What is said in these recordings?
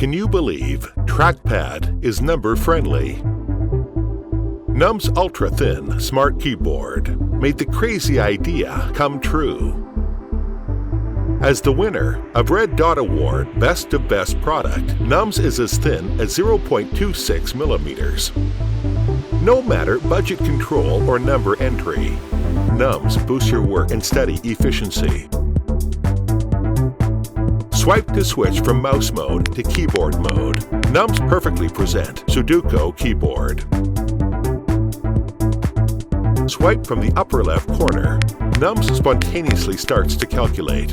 Can you believe trackpad is number-friendly? Num's ultra-thin smart keyboard made the crazy idea come true. As the winner of Red Dot Award Best of Best product, Num's is as thin as 0.26 millimeters. No matter budget control or number entry, Num's boosts your work and study efficiency. Swipe to switch from mouse mode to keyboard mode. Num's perfectly present Sudoku keyboard. Swipe from the upper left corner. Num's spontaneously starts to calculate.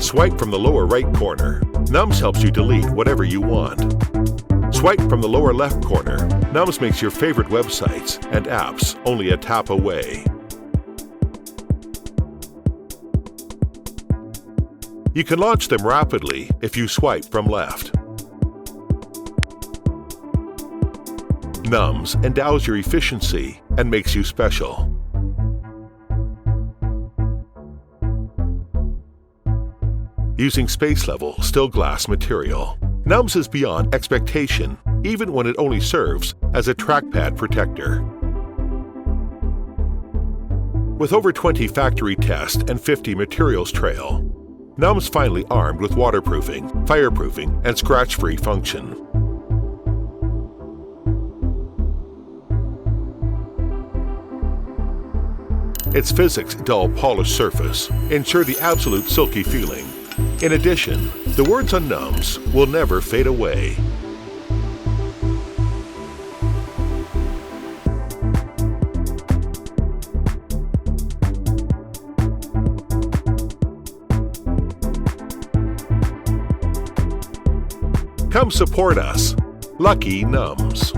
Swipe from the lower right corner. Num's helps you delete whatever you want. Swipe from the lower left corner. Num's makes your favorite websites and apps only a tap away. You can launch them rapidly if you swipe from left. Num's endows your efficiency and makes you special. Using space-level still glass material, Num's is beyond expectation, even when it only serves as a trackpad protector. With over 20 factory tests and 50 materials trail, Num's finally armed with waterproofing, fireproofing, and scratch-free function. Its physics dull polished surface ensure the absolute silky feeling. In addition, the words on Num's will never fade away. Come support us. Lucky Num's.